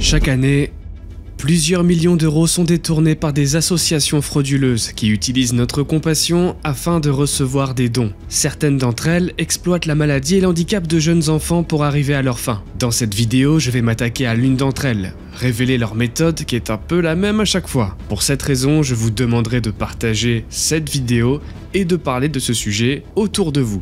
Chaque année, plusieurs millions d'euros sont détournés par des associations frauduleuses qui utilisent notre compassion afin de recevoir des dons. Certaines d'entre elles exploitent la maladie et l'handicap de jeunes enfants pour arriver à leurs fins. Dans cette vidéo, je vais m'attaquer à l'une d'entre elles, révéler leur méthode qui est un peu la même à chaque fois. Pour cette raison, je vous demanderai de partager cette vidéo et de parler de ce sujet autour de vous.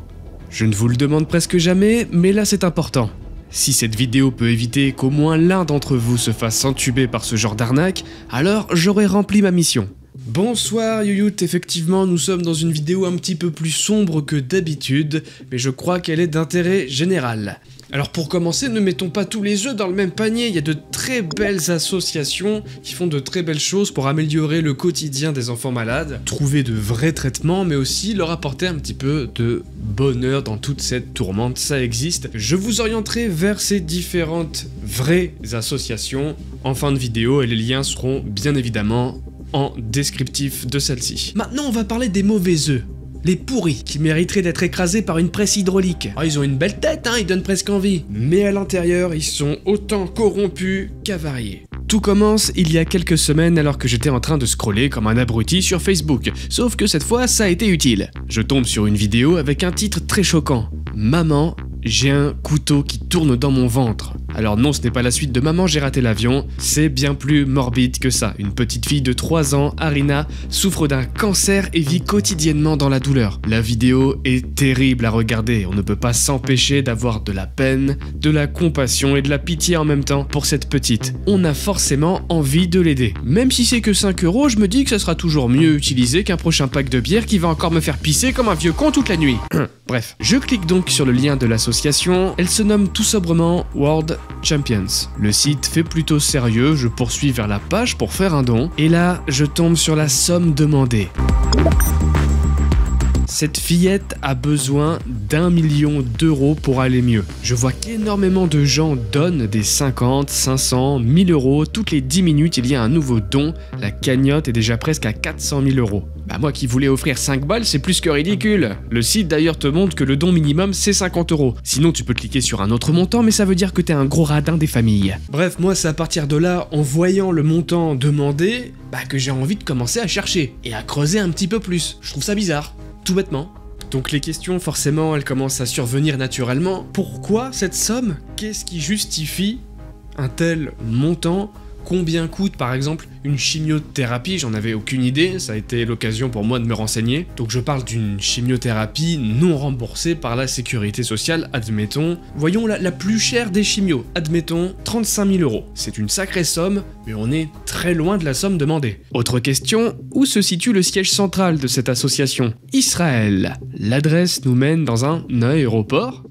Je ne vous le demande presque jamais, mais là c'est important. Si cette vidéo peut éviter qu'au moins l'un d'entre vous se fasse entuber par ce genre d'arnaque, alors j'aurai rempli ma mission. Bonsoir Yoyout, effectivement nous sommes dans une vidéo un petit peu plus sombre que d'habitude, mais je crois qu'elle est d'intérêt général. Alors pour commencer, ne mettons pas tous les œufs dans le même panier, il y a de très belles associations qui font de très belles choses pour améliorer le quotidien des enfants malades, trouver de vrais traitements, mais aussi leur apporter un petit peu de bonheur dans toute cette tourmente, ça existe. Je vous orienterai vers ces différentes vraies associations en fin de vidéo et les liens seront bien évidemment en descriptif de celle-ci. Maintenant on va parler des mauvais œufs. Les pourris, qui mériteraient d'être écrasés par une presse hydraulique. Oh, ils ont une belle tête, hein, ils donnent presque envie. Mais à l'intérieur, ils sont autant corrompus qu'avariés. Tout commence il y a quelques semaines alors que j'étais en train de scroller comme un abruti sur Facebook. Sauf que cette fois, ça a été utile. Je tombe sur une vidéo avec un titre très choquant. Maman, j'ai un couteau qui tourne dans mon ventre. Alors non, ce n'est pas la suite de Maman, j'ai raté l'avion, c'est bien plus morbide que ça. Une petite fille de 3 ans, Arina, souffre d'un cancer et vit quotidiennement dans la douleur. La vidéo est terrible à regarder, on ne peut pas s'empêcher d'avoir de la peine, de la compassion et de la pitié en même temps pour cette petite. On a forcément envie de l'aider. Même si c'est que 5 €, je me dis que ça sera toujours mieux utilisé qu'un prochain pack de bière qui va encore me faire pisser comme un vieux con toute la nuit. Bref, je clique donc sur le lien de l'association, elle se nomme tout sobrement World Champions. Le site fait plutôt sérieux, je poursuis vers la page pour faire un don, et là, je tombe sur la somme demandée. Cette fillette a besoin d'1 million d'euros pour aller mieux. Je vois qu'énormément de gens donnent des 50, 500, 1000 €. Toutes les 10 minutes, il y a un nouveau don. La cagnotte est déjà presque à 400 000 €. Bah moi qui voulais offrir 5 balles, c'est plus que ridicule. Le site d'ailleurs te montre que le don minimum, c'est 50 €. Sinon, tu peux cliquer sur un autre montant, mais ça veut dire que t'es un gros radin des familles. Bref, moi, c'est à partir de là, en voyant le montant demandé, que j'ai envie de commencer à chercher et à creuser un petit peu plus. Je trouve ça bizarre. Tout bêtement. Donc les questions, forcément, elles commencent à survenir naturellement. Pourquoi cette somme? Qu'est-ce qui justifie un tel montant? Combien coûte par exemple une chimiothérapie? J'en avais aucune idée, ça a été l'occasion pour moi de me renseigner. Donc je parle d'une chimiothérapie non remboursée par la sécurité sociale, admettons. Voyons la plus chère des chimios, admettons 35 000 €. C'est une sacrée somme, mais on est très loin de la somme demandée. Autre question, où se situe le siège central de cette association? Israël. L'adresse nous mène dans un aéroport?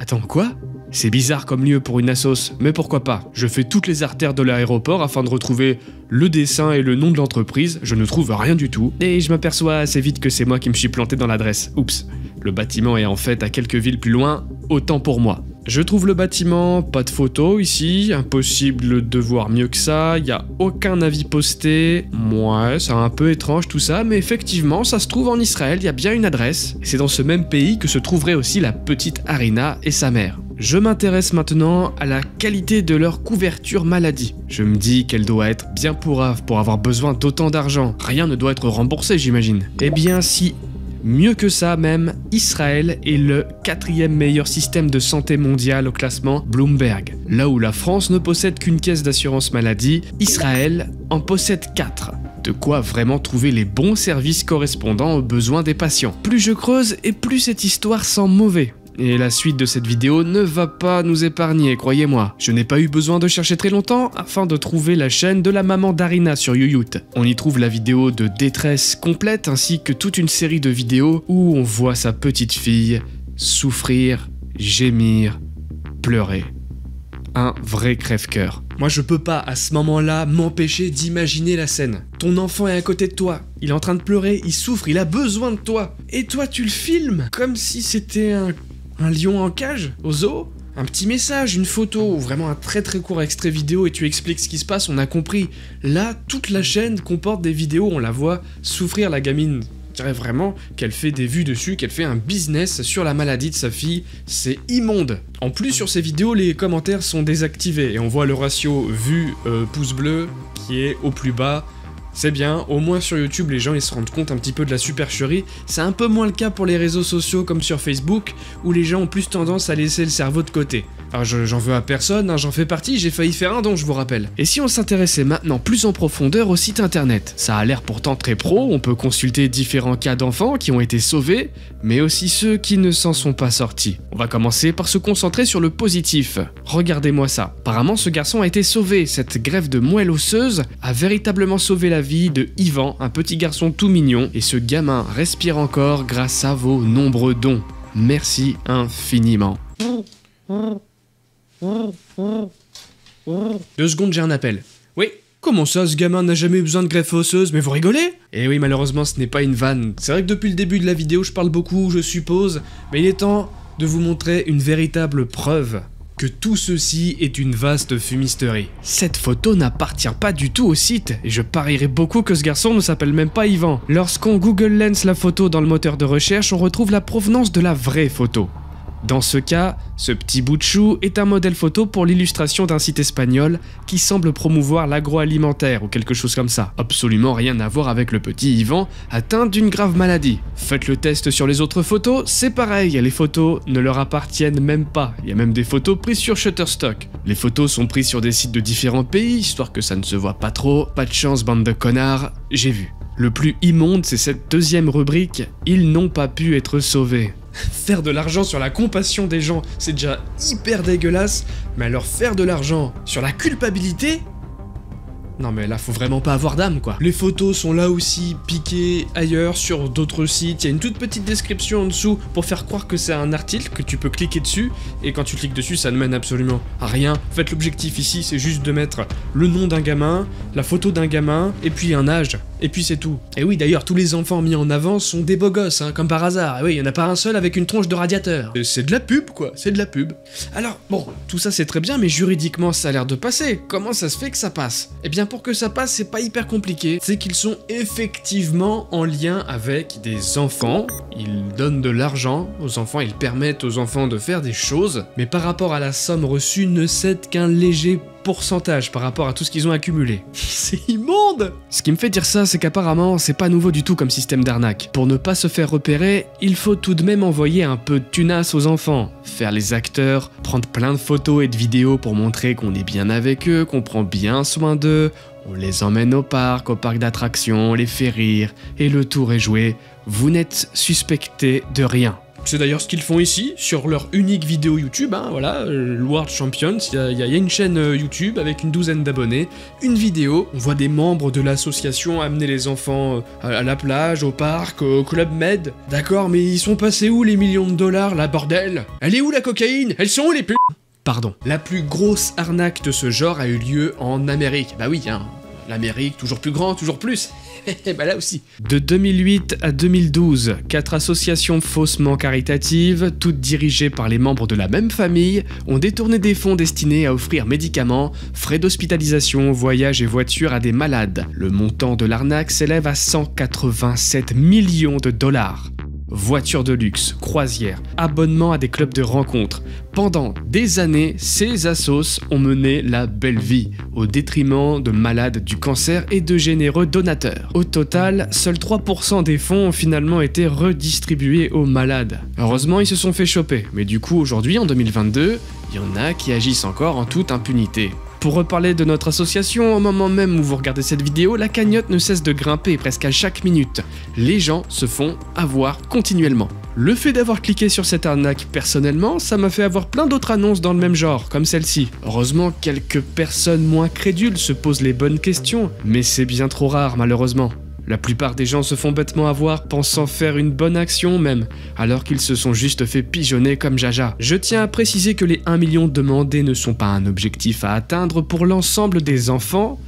Attends, quoi? C'est bizarre comme lieu pour une assos, mais pourquoi pas? Je fais toutes les artères de l'aéroport afin de retrouver le dessin et le nom de l'entreprise, je ne trouve rien du tout, et je m'aperçois assez vite que c'est moi qui me suis planté dans l'adresse. Oups, le bâtiment est en fait à quelques villes plus loin, autant pour moi. Je trouve le bâtiment, pas de photo ici, impossible de voir mieux que ça, y a aucun avis posté. Ouais, c'est un peu étrange tout ça, mais effectivement, ça se trouve en Israël, y a bien une adresse. C'est dans ce même pays que se trouverait aussi la petite Arina et sa mère. Je m'intéresse maintenant à la qualité de leur couverture maladie. Je me dis qu'elle doit être bien pourrave pour avoir besoin d'autant d'argent. Rien ne doit être remboursé, j'imagine. Eh bien, si... Mieux que ça même, Israël est le 4e meilleur système de santé mondial au classement Bloomberg. Là où la France ne possède qu'une caisse d'assurance maladie, Israël en possède 4. De quoi vraiment trouver les bons services correspondant aux besoins des patients. Plus je creuse et plus cette histoire sent mauvais. Et la suite de cette vidéo ne va pas nous épargner, croyez-moi. Je n'ai pas eu besoin de chercher très longtemps afin de trouver la chaîne de la maman d'Arina sur Yoyout. On y trouve la vidéo de détresse complète ainsi que toute une série de vidéos où on voit sa petite fille souffrir, gémir, pleurer. Un vrai crève-cœur. Moi je peux pas à ce moment-là m'empêcher d'imaginer la scène. Ton enfant est à côté de toi, il est en train de pleurer, il souffre, il a besoin de toi. Et toi tu le filmes comme si c'était un lion en cage au zoo. Un petit message, une photo ou vraiment un très court extrait vidéo et tu expliques ce qui se passe, on a compris. Là, toute la chaîne comporte des vidéos, on la voit souffrir la gamine On dirait vraiment qu'elle fait des vues dessus, qu'elle fait un business sur la maladie de sa fille. C'est immonde. En plus, sur ces vidéos, les commentaires sont désactivés et on voit le ratio vue pouce bleu qui est au plus bas. C'est bien, au moins sur YouTube, les gens ils se rendent compte un petit peu de la supercherie. C'est un peu moins le cas pour les réseaux sociaux comme sur Facebook, où les gens ont plus tendance à laisser le cerveau de côté. Alors j'en veux à personne, hein, j'en fais partie, j'ai failli faire un don, je vous rappelle. Et si on s'intéressait maintenant plus en profondeur au site internet? Ça a l'air pourtant très pro, on peut consulter différents cas d'enfants qui ont été sauvés, mais aussi ceux qui ne s'en sont pas sortis. On va commencer par se concentrer sur le positif. Regardez-moi ça. Apparemment ce garçon a été sauvé, cette greffe de moelle osseuse a véritablement sauvé la vie de Yvan, un petit garçon tout mignon, et ce gamin respire encore grâce à vos nombreux dons. Merci infiniment. 2 secondes, j'ai un appel. Oui? Comment ça, ce gamin n'a jamais eu besoin de greffe osseuse? Mais vous rigolez? Eh oui, malheureusement, ce n'est pas une vanne. C'est vrai que depuis le début de la vidéo, je parle beaucoup, je suppose, mais il est temps de vous montrer une véritable preuve que tout ceci est une vaste fumisterie. Cette photo n'appartient pas du tout au site, et je parierais beaucoup que ce garçon ne s'appelle même pas Yvan. Lorsqu'on Google Lens la photo dans le moteur de recherche, on retrouve la provenance de la vraie photo. Dans ce cas, ce petit bout de chou est un modèle photo pour l'illustration d'un site espagnol qui semble promouvoir l'agroalimentaire ou quelque chose comme ça. Absolument rien à voir avec le petit Yvan atteint d'une grave maladie. Faites le test sur les autres photos, c'est pareil, les photos ne leur appartiennent même pas. Il y a même des photos prises sur Shutterstock. Les photos sont prises sur des sites de différents pays, histoire que ça ne se voit pas trop. Pas de chance, bande de connards, j'ai vu. Le plus immonde, c'est cette deuxième rubrique, ils n'ont pas pu être sauvés. Faire de l'argent sur la compassion des gens, c'est déjà hyper dégueulasse, mais alors faire de l'argent sur la culpabilité? Non mais là faut vraiment pas avoir d'âme quoi. Les photos sont là aussi piquées ailleurs sur d'autres sites, il y a une toute petite description en dessous pour faire croire que c'est un article, que tu peux cliquer dessus, et quand tu cliques dessus ça ne mène absolument à rien. En fait l'objectif ici c'est juste de mettre le nom d'un gamin, la photo d'un gamin, et puis un âge, et puis c'est tout. Et oui d'ailleurs tous les enfants mis en avant sont des beaux gosses, hein, comme par hasard, et oui il y en a pas un seul avec une tronche de radiateur. C'est de la pub quoi, c'est de la pub. Alors bon, tout ça c'est très bien mais juridiquement ça a l'air de passer, comment ça se fait que ça passe? Eh bien pour que ça passe, c'est pas hyper compliqué, c'est qu'ils sont effectivement en lien avec des enfants, ils donnent de l'argent aux enfants, ils permettent aux enfants de faire des choses, mais par rapport à la somme reçue ne cèdent qu'un léger pourcentage par rapport à tout ce qu'ils ont accumulé. C'est immonde! Ce qui me fait dire ça, c'est qu'apparemment, c'est pas nouveau du tout comme système d'arnaque. Pour ne pas se faire repérer, il faut tout de même envoyer un peu de tunasse aux enfants, faire les acteurs, prendre plein de photos et de vidéos pour montrer qu'on est bien avec eux, qu'on prend bien soin d'eux, on les emmène au parc d'attractions, on les fait rire, et le tour est joué, vous n'êtes suspecté de rien. C'est d'ailleurs ce qu'ils font ici, sur leur unique vidéo YouTube, hein, voilà, World Champions, il y a une chaîne YouTube avec une douzaine d'abonnés, une vidéo, on voit des membres de l'association amener les enfants à la plage, au parc, au Club Med. D'accord, mais ils sont passés où les millions de dollars, là, bordel? Elle est où la cocaïne? Elles sont où les putes? Pardon. La plus grosse arnaque de ce genre a eu lieu en Amérique. Bah oui, hein, l'Amérique, toujours plus grand, toujours plus. Bah là aussi. De 2008 à 2012, 4 associations faussement caritatives, toutes dirigées par les membres de la même famille, ont détourné des fonds destinés à offrir médicaments, frais d'hospitalisation, voyages et voitures à des malades. Le montant de l'arnaque s'élève à 187 millions de dollars. Voitures de luxe, croisières, abonnements à des clubs de rencontres. Pendant des années, ces assos ont mené la belle vie, au détriment de malades du cancer et de généreux donateurs. Au total, seuls 3% des fonds ont finalement été redistribués aux malades. Heureusement, ils se sont fait choper, mais du coup, aujourd'hui, en 2022, il y en a qui agissent encore en toute impunité. Pour reparler de notre association, au moment même où vous regardez cette vidéo, la cagnotte ne cesse de grimper presque à chaque minute. Les gens se font avoir continuellement. Le fait d'avoir cliqué sur cette arnaque personnellement, ça m'a fait avoir plein d'autres annonces dans le même genre, comme celle-ci. Heureusement, quelques personnes moins crédules se posent les bonnes questions, mais c'est bien trop rare malheureusement. La plupart des gens se font bêtement avoir pensant faire une bonne action même, alors qu'ils se sont juste fait pigeonner comme Jaja. Je tiens à préciser que les 1 million demandés ne sont pas un objectif à atteindre pour l'ensemble des enfants,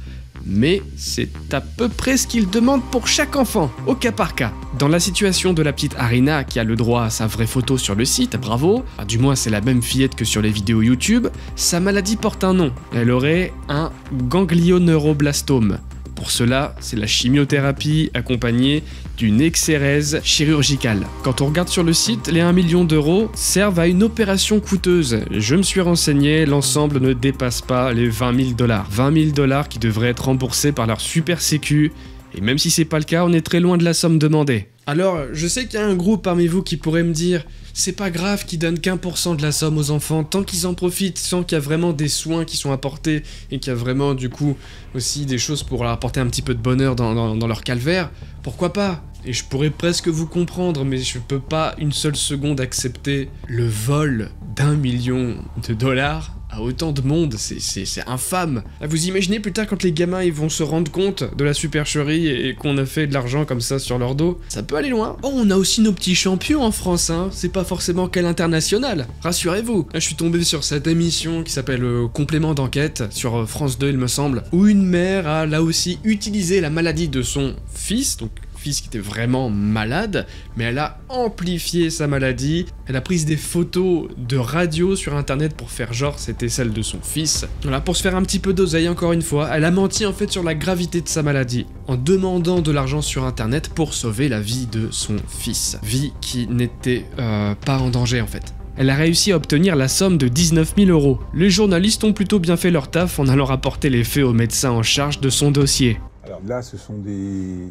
mais c'est à peu près ce qu'ils demandent pour chaque enfant, au cas par cas. Dans la situation de la petite Arina qui a le droit à sa vraie photo sur le site, bravo, du moins c'est la même fillette que sur les vidéos YouTube, sa maladie porte un nom, elle aurait un ganglioneuroblastome. Pour cela, c'est la chimiothérapie accompagnée d'une exérèse chirurgicale. Quand on regarde sur le site, les 1 million d'euros servent à une opération coûteuse. Je me suis renseigné, l'ensemble ne dépasse pas les 20 000 $. 20 000 $ qui devraient être remboursés par leur super sécu. Et même si c'est pas le cas, on est très loin de la somme demandée. Alors, je sais qu'il y a un groupe parmi vous qui pourrait me dire « C'est pas grave qu'ils donnent qu'1% de la somme aux enfants, tant qu'ils en profitent, tant qu'il y a vraiment des soins qui sont apportés et qu'il y a vraiment du coup aussi des choses pour leur apporter un petit peu de bonheur dans leur calvaire, pourquoi pas ?» Et je pourrais presque vous comprendre, mais je peux pas une seule seconde accepter le vol d'1 million de dollars à autant de monde, c'est infâme. Vous imaginez plus tard quand les gamins ils vont se rendre compte de la supercherie et qu'on a fait de l'argent comme ça sur leur dos, ça peut aller loin. Oh, on a aussi nos petits champions en France, hein, c'est pas forcément qu'à l'international, rassurez-vous. Là, je suis tombé sur cette émission qui s'appelle Complément d'enquête, sur France 2 il me semble, où une mère a là aussi utilisé la maladie de son fils, donc fils qui était vraiment malade, mais elle a amplifié sa maladie, elle a pris des photos de radio sur internet pour faire genre c'était celle de son fils. Voilà, pour se faire un petit peu d'oseille encore une fois, elle a menti en fait sur la gravité de sa maladie, en demandant de l'argent sur internet pour sauver la vie de son fils. Vie qui n'était pas en danger en fait. Elle a réussi à obtenir la somme de 19 000 €. Les journalistes ont plutôt bien fait leur taf en allant rapporter les faits au médecin en charge de son dossier. Alors là, ce sont des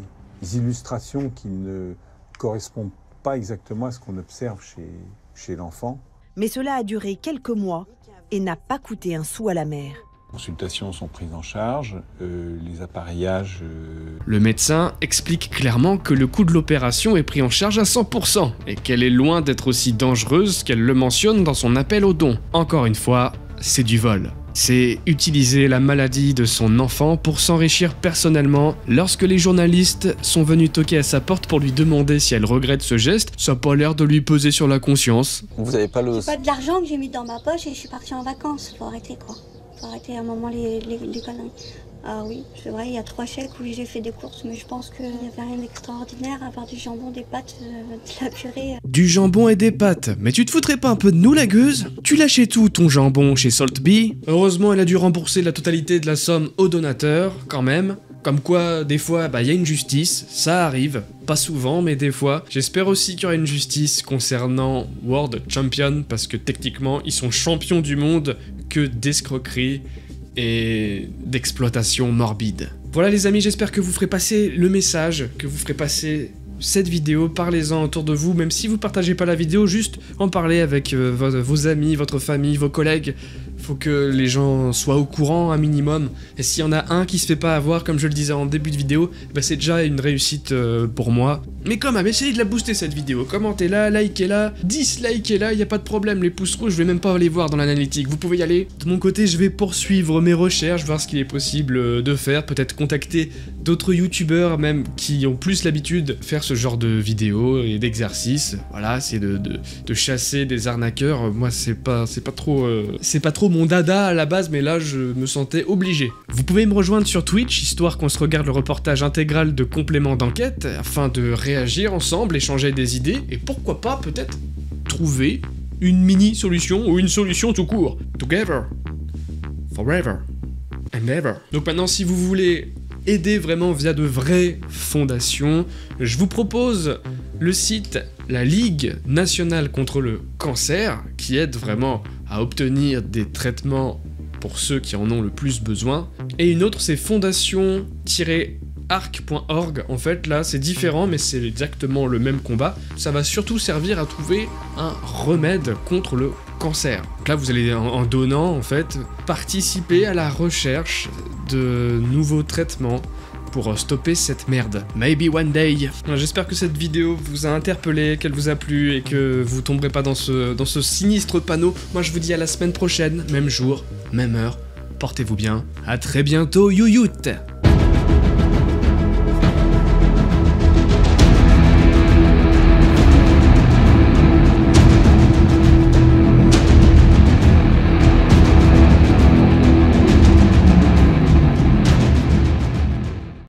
illustrations qui ne correspondent pas exactement à ce qu'on observe chez l'enfant. Mais cela a duré quelques mois et n'a pas coûté un sou à la mère. Les consultations sont prises en charge, les appareillages... Le médecin explique clairement que le coût de l'opération est pris en charge à 100% et qu'elle est loin d'être aussi dangereuse qu'elle le mentionne dans son appel aux dons. Encore une fois, c'est du vol. C'est utiliser la maladie de son enfant pour s'enrichir personnellement. Lorsque les journalistes sont venus toquer à sa porte pour lui demander si elle regrette ce geste, ça n'a pas l'air de lui peser sur la conscience. Vous avez pas le... C'est pas de l'argent que j'ai mis dans ma poche et je suis partie en vacances. Faut arrêter quoi. Faut arrêter à un moment les conneries. Ah oui, c'est vrai, il y a 3 chèques où j'ai fait des courses, mais je pense qu'il n'y avait rien d'extraordinaire à part du jambon, des pâtes, de la purée. Du jambon et des pâtes, mais tu te foutrais pas un peu de nous la gueuse? Tu lâchais tout ton jambon chez Saltbee? Heureusement elle a dû rembourser la totalité de la somme au donateur, quand même. Comme quoi, des fois, y a une justice, ça arrive, pas souvent, mais des fois. J'espère aussi qu'il y aura une justice concernant World Champion, parce que techniquement, ils sont champions du monde que d'escroquerie et d'exploitation morbide. Voilà les amis, j'espère que vous ferez passer le message, que vous ferez passer cette vidéo, parlez-en autour de vous, même si vous partagez pas la vidéo, juste en parler avec vos amis, votre famille, vos collègues. Faut que les gens soient au courant un minimum, et s'il y en a un qui se fait pas avoir, comme je le disais en début de vidéo, c'est déjà une réussite pour moi. Mais quand même, essayez de la booster cette vidéo, commentez-la, likez-la, dislikez-la, y a pas de problème, les pouces rouges, je vais même pas les voir dans l'analytique, vous pouvez y aller. De mon côté, je vais poursuivre mes recherches, voir ce qu'il est possible de faire, peut-être contacter d'autres youtubeurs même qui ont plus l'habitude de faire ce genre de vidéos et d'exercices, voilà, c'est de chasser des arnaqueurs. Moi c'est pas trop mon dada à la base, mais là je me sentais obligé. Vous pouvez me rejoindre sur Twitch, histoire qu'on se regarde le reportage intégral de Complément d'enquête, afin de réagir ensemble, échanger des idées, et pourquoi pas peut-être trouver une mini-solution ou une solution tout court. Together, forever and ever. Donc maintenant, si vous voulez aider vraiment via de vraies fondations, je vous propose le site La Ligue Nationale contre le Cancer, qui aide vraiment à obtenir des traitements pour ceux qui en ont le plus besoin. Et une autre, c'est fondation-arc.org. En fait, là, c'est différent, mais c'est exactement le même combat. Ça va surtout servir à trouver un remède contre le cancer. Donc là, vous allez, en donnant, en fait, participer à la recherche de nouveaux traitements pour stopper cette merde. Maybe one day. J'espère que cette vidéo vous a interpellé, qu'elle vous a plu et que vous tomberez pas dans ce sinistre panneau. Moi je vous dis à la semaine prochaine, même jour, même heure. Portez-vous bien. À très bientôt, youyout.